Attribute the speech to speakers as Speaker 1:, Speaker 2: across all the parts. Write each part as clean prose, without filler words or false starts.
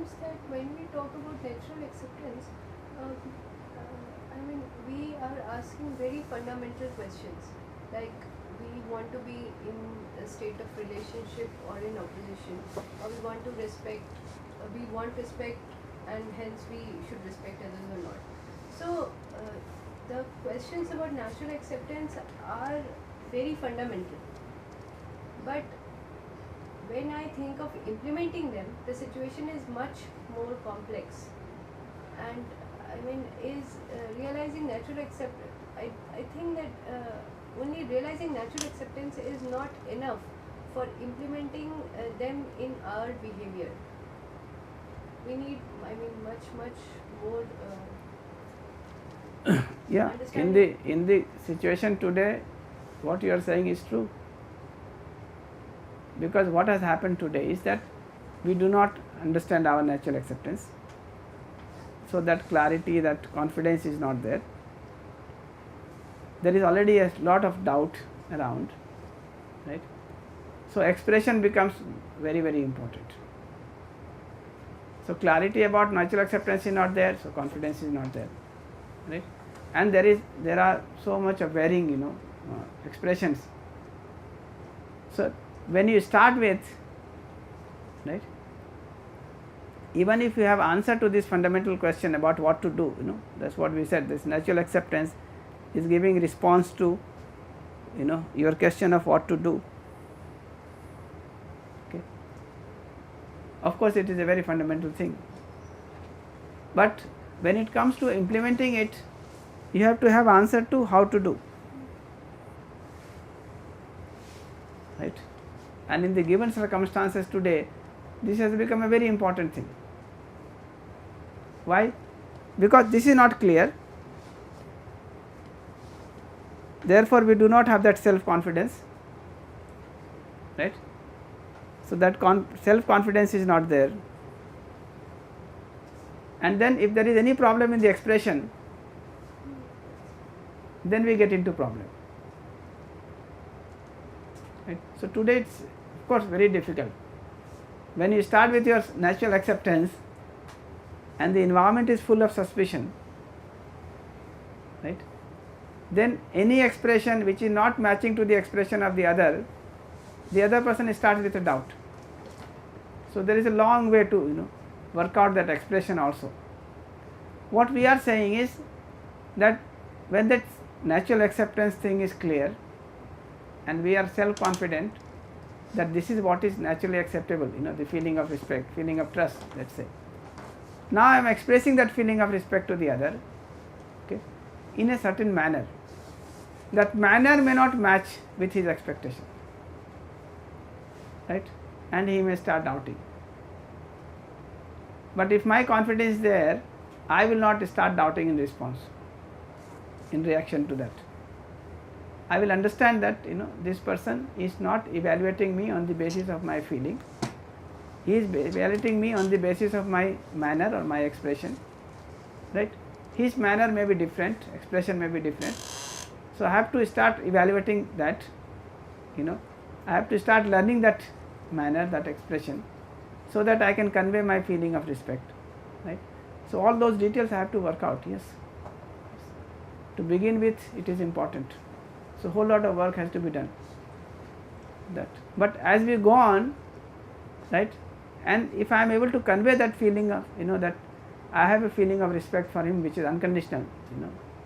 Speaker 1: seems that when we talk about natural acceptance, we are asking very fundamental questions, like we want to be in a state of relationship or in opposition, or we want to respect, we want respect, and hence we should respect others or not. So the questions about natural acceptance are very fundamental. But when I think of implementing them, the situation is much more complex. And is realizing natural acceptance, I think that only realizing natural acceptance is not enough for implementing them in our behavior. We need, much more
Speaker 2: yeah, in the situation today, what you are saying is true. Because what has happened today is that we do not understand our natural acceptance. So that clarity, that confidence is not there. There is already a lot of doubt around, right? So expression becomes very, very important. So clarity about natural acceptance is not there, so confidence is not there, right? And there are so much of varying, expressions. So when you start with, right, even if you have answer to this fundamental question about what to do, that's what we said, this natural acceptance is giving response to, your question of what to do. Okay. Of course, it is a very fundamental thing. But when it comes to implementing it, you have to have answer to how to do. Right? And in the given circumstances today, this has become a very important thing. Why? Because this is not clear. Therefore, we do not have that self-confidence, right? So that self-confidence is not there. And then if there is any problem in the expression, then we get into problem. Right? So today it's of course very difficult. When you start with your natural acceptance and the environment is full of suspicion, right? Then any expression which is not matching to the expression of the other person starts with a doubt. So there is a long way to work out that expression also. What we are saying is that when that natural acceptance thing is clear and we are self-confident that this is what is naturally acceptable, the feeling of respect, feeling of trust, let's say. Now I am expressing that feeling of respect to the other, okay, in a certain manner. That manner may not match with his expectation, right? And he may start doubting. But if my confidence is there, I will not start doubting in response, in reaction to that. I will understand that this person is not evaluating me on the basis of my feeling. He is evaluating me on the basis of my manner or my expression, right? His manner may be different, expression may be different. So I have to start evaluating that, I have to start learning that manner, that expression, so that I can convey my feeling of respect, right? So all those details I have to work out, yes. To begin with, it is important. So whole lot of work has to be done. That, but as we go on, right, and if I am able to convey that feeling of, that I have a feeling of respect for him which is unconditional,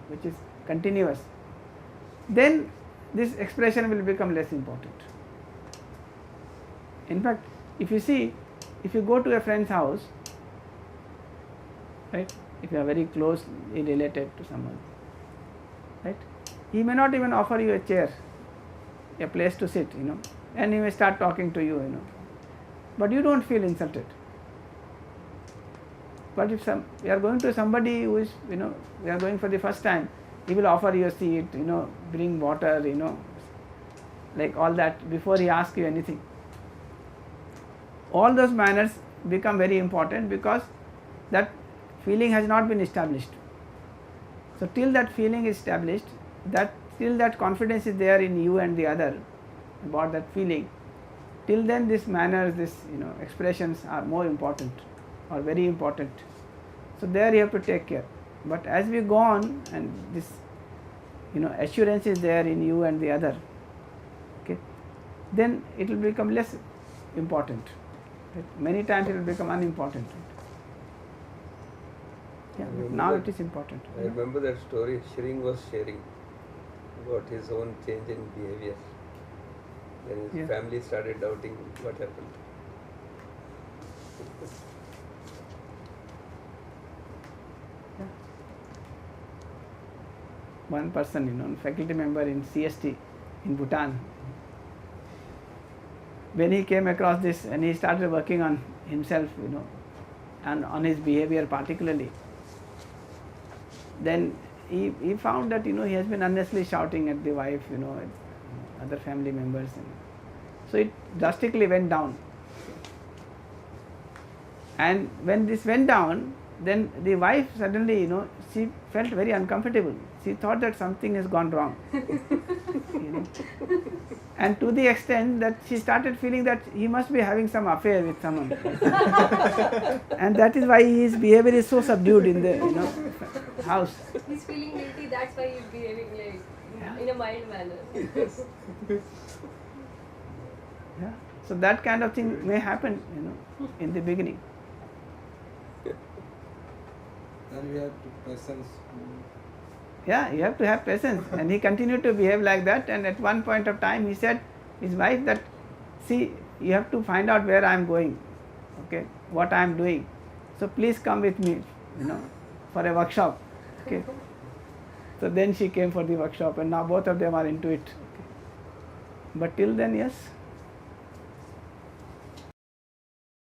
Speaker 2: which is continuous, then this expression will become less important. In fact, if you see, if you go to a friend's house, right, if you are very closely related to someone, right, he may not even offer you a chair, a place to sit, and he may start talking to you, but you don't feel insulted. But if we are going to somebody who is, we are going for the first time, he will offer you a seat, bring water, like all that before he asks you anything. All those manners become very important because that feeling has not been established. So till that feeling is established, till that confidence is there in you and the other about that feeling, till then this manners, this expressions are more important. or very important. So there you have to take care. But as we go on and this assurance is there in you and the other, okay, then it will become less important. Right? Many times it will become unimportant. Right? Yeah, but now it is important.
Speaker 3: I remember that story Shring was sharing about his own change in behavior. Then his family started doubting what happened.
Speaker 2: One person, faculty member in CST in Bhutan, when he came across this and he started working on himself, and on his behavior particularly, then he found that, he has been unnecessarily shouting at the wife, at other family members. So it drastically went down. And when this went down, then the wife suddenly, she felt very uncomfortable. She thought that something has gone wrong. And to the extent that she started feeling that he must be having some affair with someone. And that is why his behavior is so subdued in the house.
Speaker 1: He's feeling guilty, that's why he's behaving like in a mild manner.
Speaker 2: Yeah. So that kind of thing may happen, in the beginning.
Speaker 4: And we have to patience.
Speaker 2: Yeah, you have to have patience. And he continued to behave like that, and at one point of time he said his wife that, see, you have to find out where I am going, okay, what I am doing. So please come with me, for a workshop. Okay. So then she came for the workshop, and now both of them are into it. Okay. But till then, yes,